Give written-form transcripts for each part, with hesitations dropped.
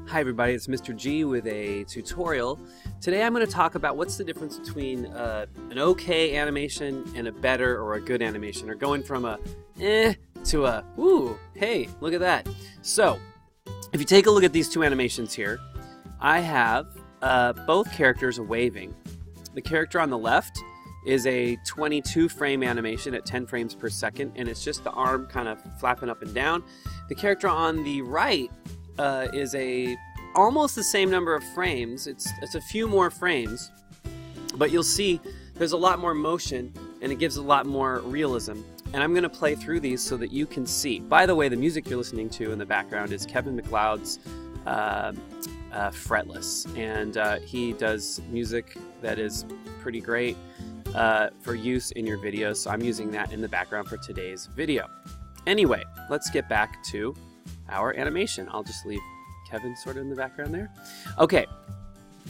Hi everybody, it's Mr. G with a tutorial. Today I'm going to talk about what's the difference between an okay animation and a better or a good animation, or going from a to a ooh, hey, look at that. So, if you take a look at these two animations here, I have both characters waving. The character on the left is a 22 frame animation at 10 frames per second, and it's just the arm kind of flapping up and down. The character on the right is almost the same number of frames. It's a few more frames, but you'll see there's a lot more motion and it gives a lot more realism. And I'm going to play through these so that you can see. By the way, the music you're listening to in the background is Kevin MacLeod's Fretless, and he does music that is pretty great for use in your videos, so I'm using that in the background for today's video. Anyway, let's get back to our animation. I'll just leave Kevin sort of in the background there. Okay,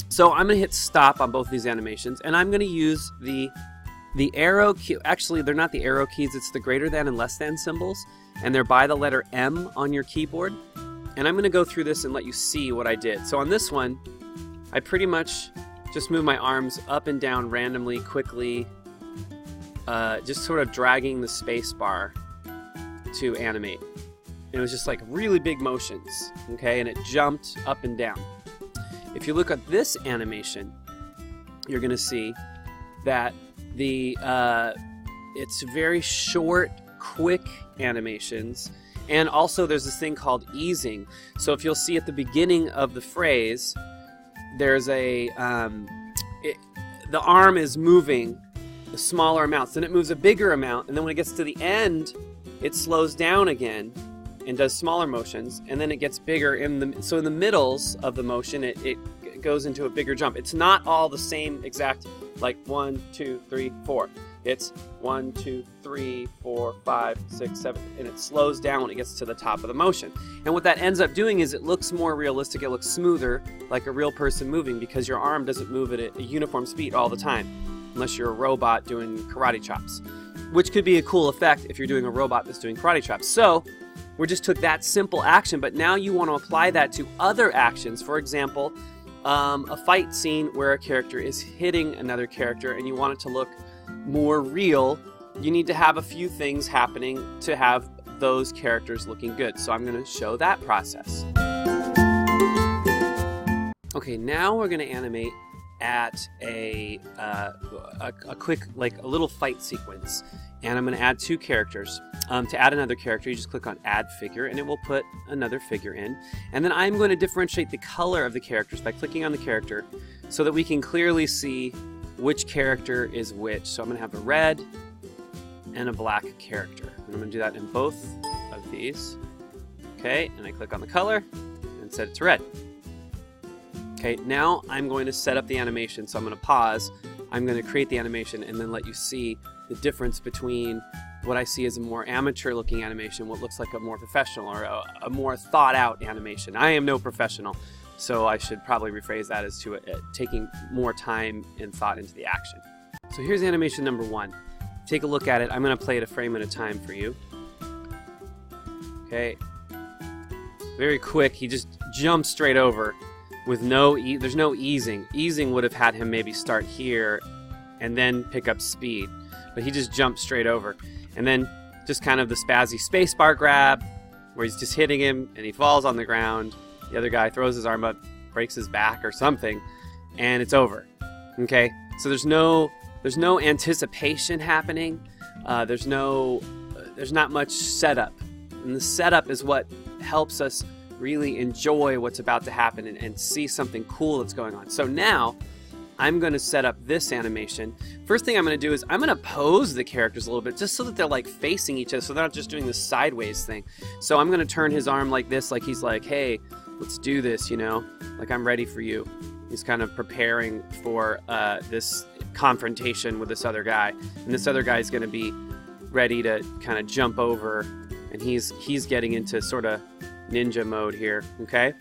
so I'm going to hit stop on both of these animations, and I'm going to use the arrow key. Actually, they're not the arrow keys, it's the greater than and less than symbols, and they're by the letter M on your keyboard. And I'm going to go through this and let you see what I did. So on this one, I pretty much just move my arms up and down randomly, quickly, just sort of dragging the space bar to animate. It was just like really big motions, okay, and it jumped up and down. If you look at this animation, you're going to see that it's very short, quick animations, and also there's this thing called easing. So if you'll see at the beginning of the phrase, there's the arm is moving the smaller amounts, then it moves a bigger amount, and then when it gets to the end, it slows down again and does smaller motions, and then it gets bigger so in the middles of the motion it goes into a bigger jump. It's not all the same exact, like 1, 2, 3, 4. It's 1, 2, 3, 4, 5, 6, 7, and it slows down when it gets to the top of the motion. And what that ends up doing is it looks more realistic, it looks smoother, like a real person moving, because your arm doesn't move at a uniform speed all the time, unless you're a robot doing karate chops, which could be a cool effect if you're doing a robot that's doing karate chops. So we just took that simple action, but now you want to apply that to other actions. For example, a fight scene where a character is hitting another character and you want it to look more real. You need to have a few things happening to have those characters looking good. So I'm going to show that process. Okay, now we're going to animate at a quick, like a little fight sequence, and I'm going to add two characters. To add another character, you just click on add figure and it will put another figure in, and then I'm going to differentiate the color of the characters by clicking on the character so that we can clearly see which character is which. So I'm going to have a red and a black character, and I'm going to do that in both of these. Okay, and I click on the color and set it to red. Okay, now I'm going to set up the animation, so I'm going to pause. I'm going to create the animation and then let you see the difference between what I see as a more amateur looking animation, what looks like a more professional or a more thought out animation. I am no professional, so I should probably rephrase that as to taking more time and thought into the action. So here's animation number 1. Take a look at it. I'm going to play it a frame at a time for you. Okay, very quick. He just jumps straight over with there's no easing. Easing would have had him maybe start here and then pick up speed, but he just jumped straight over. And then just kind of the spazzy spacebar grab where he's just hitting him and he falls on the ground. The other guy throws his arm up, breaks his back or something, and it's over. Okay, so there's no anticipation happening. There's not much setup, and the setup is what helps us really enjoy what's about to happen and see something cool that's going on. So now I'm going to set up this animation. First thing I'm going to do is I'm going to pose the characters a little bit just so that they're like facing each other, so they're not just doing this sideways thing. So I'm going to turn his arm like this, like he's like, hey, let's do this, you know, like I'm ready for you. He's kind of preparing for this confrontation with this other guy, and this other guy is going to be ready to kind of jump over, and he's getting into sort of ninja mode here. Okay,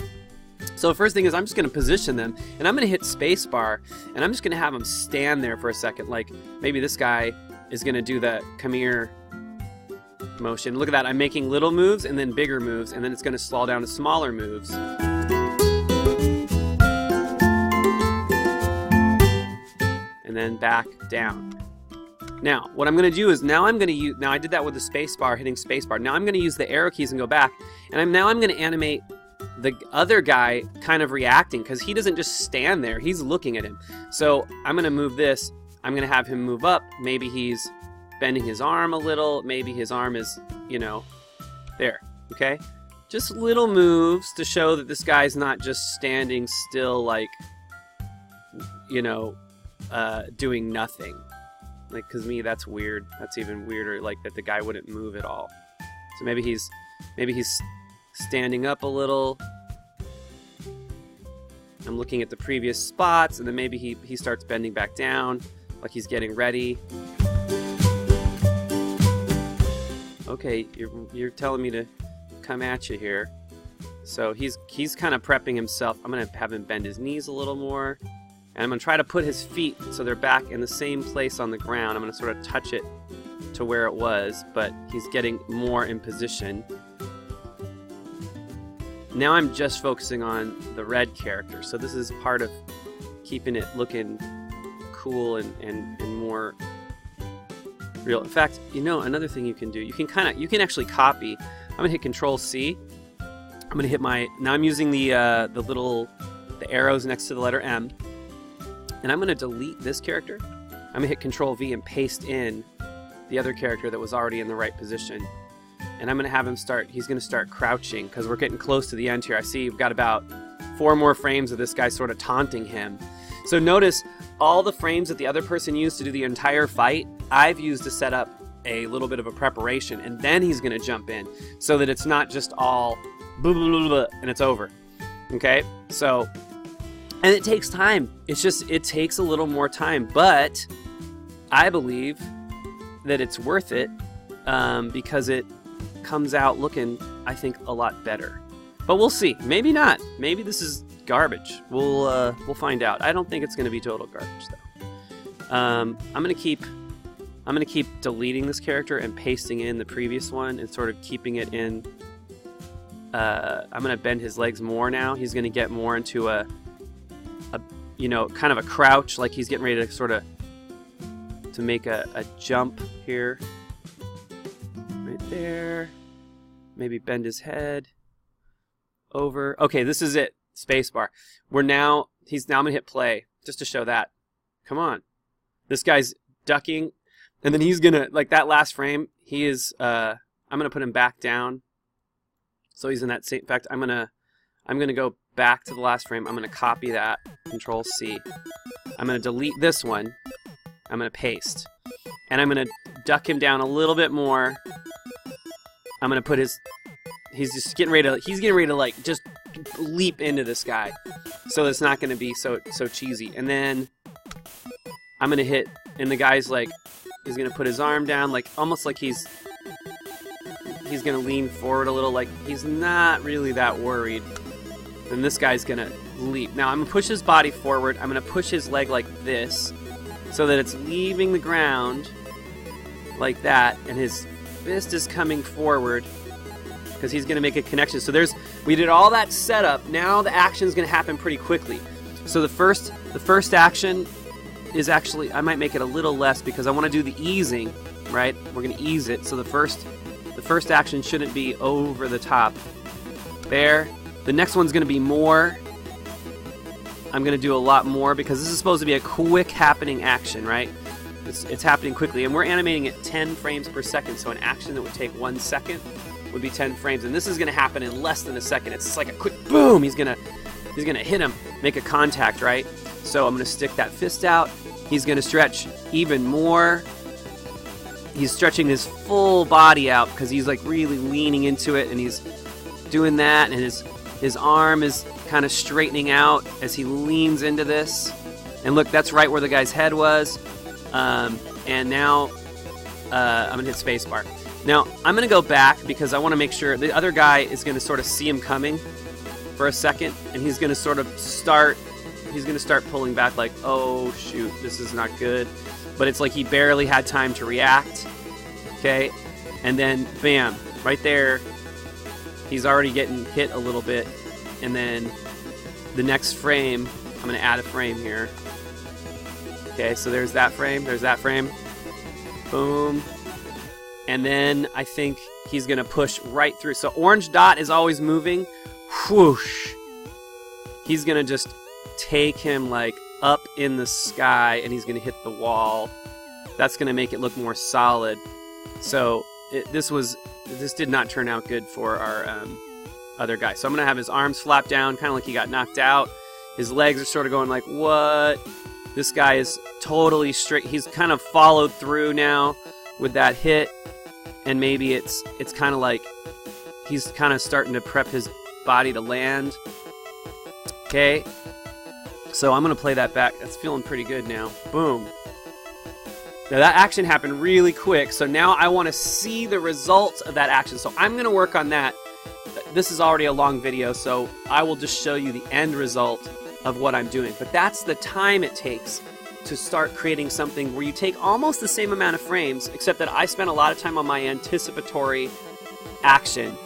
so the first thing is I'm just going to position them, and I'm going to hit spacebar, and I'm just going to have them stand there for a second. Like maybe this guy is going to do the come here motion. Look at that, I'm making little moves and then bigger moves, and then it's going to slow down to smaller moves. and then back down. Now, what I'm going to do is now I'm going to use, now I did that with the space bar, hitting space bar. Now I'm going to use the arrow keys and go back, and now I'm going to animate the other guy kind of reacting, because he doesn't just stand there, he's looking at him. So I'm going to move this, I'm going to have him move up, maybe he's bending his arm a little, maybe his arm is, you know, there, okay? Just little moves to show that this guy's not just standing still like, you know, doing nothing. Like, because me, that's weird. That's even weirder, like that the guy wouldn't move at all. So maybe he's standing up a little. I'm looking at the previous spots, and then maybe he starts bending back down, like he's getting ready. Okay, you're telling me to come at you here. So he's kind of prepping himself. I'm gonna have him bend his knees a little more. And I'm going to try to put his feet so they're back in the same place on the ground. I'm going to sort of touch it to where it was, but he's getting more in position. Now I'm just focusing on the red character. So this is part of keeping it looking cool and more real. In fact, you know, another thing you can do, you can actually copy. I'm going to hit Control C. I'm going to hit now I'm using the arrows next to the letter M. And I'm going to delete this character. I'm going to hit Control V and paste in the other character that was already in the right position. And I'm going to have him he's going to start crouching, because we're getting close to the end here. I see we've got about 4 more frames of this guy sort of taunting him. So notice all the frames that the other person used to do the entire fight, I've used to set up a little bit of a preparation, and then he's going to jump in, so that it's not just all blah, blah, blah, blah, and it's over. Okay? So... and it takes time. It takes a little more time, but I believe that it's worth it because it comes out looking, I think, a lot better. But we'll see. Maybe not. Maybe this is garbage. We'll find out. I don't think it's going to be total garbage, though. I'm gonna keep deleting this character and pasting in the previous one and sort of keeping it in. I'm gonna bend his legs more now. He's gonna get more into a you know, kind of a crouch, like he's getting ready to sort of to make a jump here. Right there. Maybe bend his head over. Okay, this is it. Spacebar. I'm gonna hit play just to show that. Come on. This guy's ducking, and then he's gonna, like that last frame, he is I'm gonna put him back down. So he's in that same, in fact, I'm gonna go back to the last frame. I'm going to copy that, Control C. I'm going to delete this one. I'm going to paste. And I'm going to duck him down a little bit more. I'm going to put he's getting ready to like just leap into this guy. So it's not going to be so cheesy. And then I'm going to hit, and the guy's like, he's going to put his arm down, like almost like he's going to lean forward a little, like he's not really that worried. Then this guy's going to leap. Now I'm going to push his body forward. I'm going to push his leg like this so that it's leaving the ground like that, and his fist is coming forward because he's going to make a connection. So we did all that setup. Now the action is going to happen pretty quickly. So the first action is actually, I might make it a little less because I want to do the easing, right? We're going to ease it. So the first action shouldn't be over the top. There. The next one's going to be more. I'm going to do a lot more because this is supposed to be a quick happening action, right? It's happening quickly, and we're animating at 10 frames per second, so an action that would take 1 second would be 10 frames, and this is going to happen in less than a second. It's just like a quick boom. He's going to hit him, make a contact, right? So I'm going to stick that fist out. He's going to stretch even more. He's stretching his full body out because he's like really leaning into it, and he's doing that, and his arm is kind of straightening out as he leans into this. And look, that's right where the guy's head was. And now I'm going to hit spacebar. Now, I'm going to go back because I want to make sure the other guy is going to sort of see him coming for a second. And he's going to sort of start pulling back like, oh, shoot, this is not good. But it's like he barely had time to react. Okay? And then, bam, right there. He's already getting hit a little bit. And then the next frame, I'm going to add a frame here. Okay, so there's that frame. There's that frame. Boom. And then I think he's going to push right through. So orange dot is always moving. Whoosh. He's going to just take him like up in the sky, and he's going to hit the wall. That's going to make it look more solid. So this did not turn out good for our other guy. So I'm going to have his arms flap down, kind of like he got knocked out. His legs are sort of going like, what? This guy is totally straight. He's kind of followed through now with that hit. And maybe it's kind of like he's kind of starting to prep his body to land. Okay. So I'm going to play that back. That's feeling pretty good now. Boom. Now that action happened really quick. So now I want to see the results of that action. So I'm going to work on that. This is already a long video, so I will just show you the end result of what I'm doing. But that's the time it takes to start creating something where you take almost the same amount of frames, except that I spent a lot of time on my anticipatory action,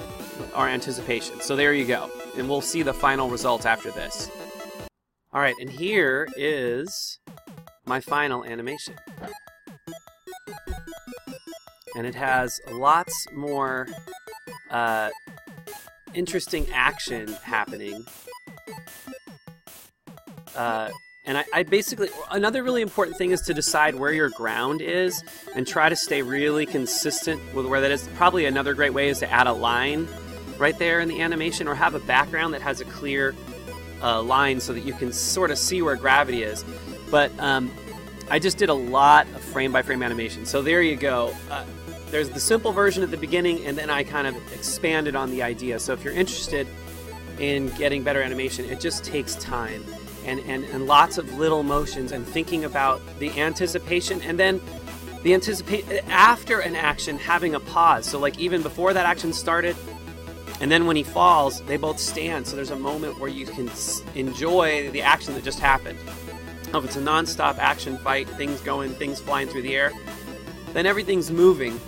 or anticipation. So there you go. And we'll see the final result after this. Alright, and here is my final animation. And it has lots more interesting action happening. And I basically, another really important thing is to decide where your ground is and try to stay really consistent with where that is. Probably another great way is to add a line right there in the animation, or have a background that has a clear line so that you can sort of see where gravity is. But I just did a lot of frame-by-frame animation. So there you go. There's the simple version at the beginning, and then I kind of expanded on the idea. So if you're interested in getting better animation, it just takes time and lots of little motions and thinking about the anticipation, and then the after an action having a pause. So like even before that action started, and then when he falls, they both stand. So there's a moment where you can enjoy the action that just happened. If it's a non-stop action fight, things going, things flying through the air, then everything's moving.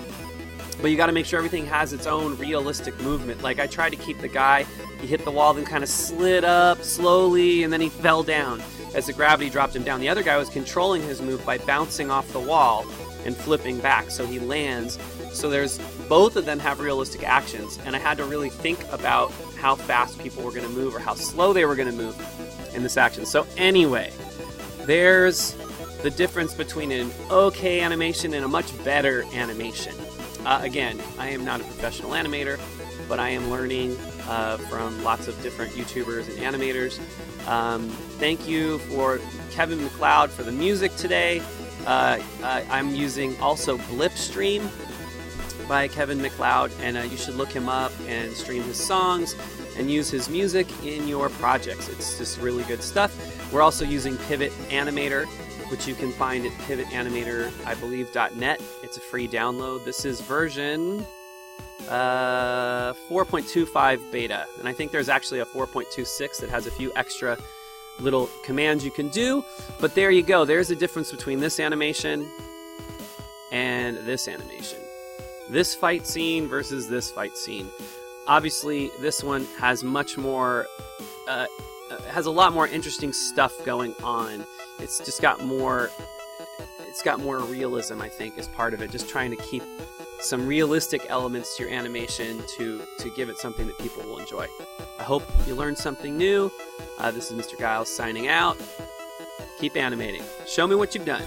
But you got to make sure everything has its own realistic movement. Like I tried to keep the guy, he hit the wall, then kind of slid up slowly, and then he fell down as the gravity dropped him down. The other guy was controlling his move by bouncing off the wall and flipping back, so he lands. So there's, both of them have realistic actions, and I had to really think about how fast people were going to move or how slow they were going to move in this action. So anyway, there's the difference between an okay animation and a much better animation. Again, I am not a professional animator, but I am learning from lots of different YouTubers and animators. Thank you for Kevin MacLeod for the music today. I'm using also Blipstream by Kevin MacLeod, and you should look him up and stream his songs and use his music in your projects. It's just really good stuff. We're also using Pivot Animator, which you can find at pivotanimator.net. It's a free download. This is version 4.25 beta, and I think there's actually a 4.26 that has a few extra little commands you can do. But there you go. There's a difference between this animation and this animation. This fight scene versus this fight scene. Obviously, this one has much more, has a lot more interesting stuff going on. It's just got more, it's got more realism, I think, as part of it. Just trying to keep some realistic elements to your animation to give it something that people will enjoy. I hope you learned something new. This is Mr. Giles signing out. Keep animating. Show me what you've done.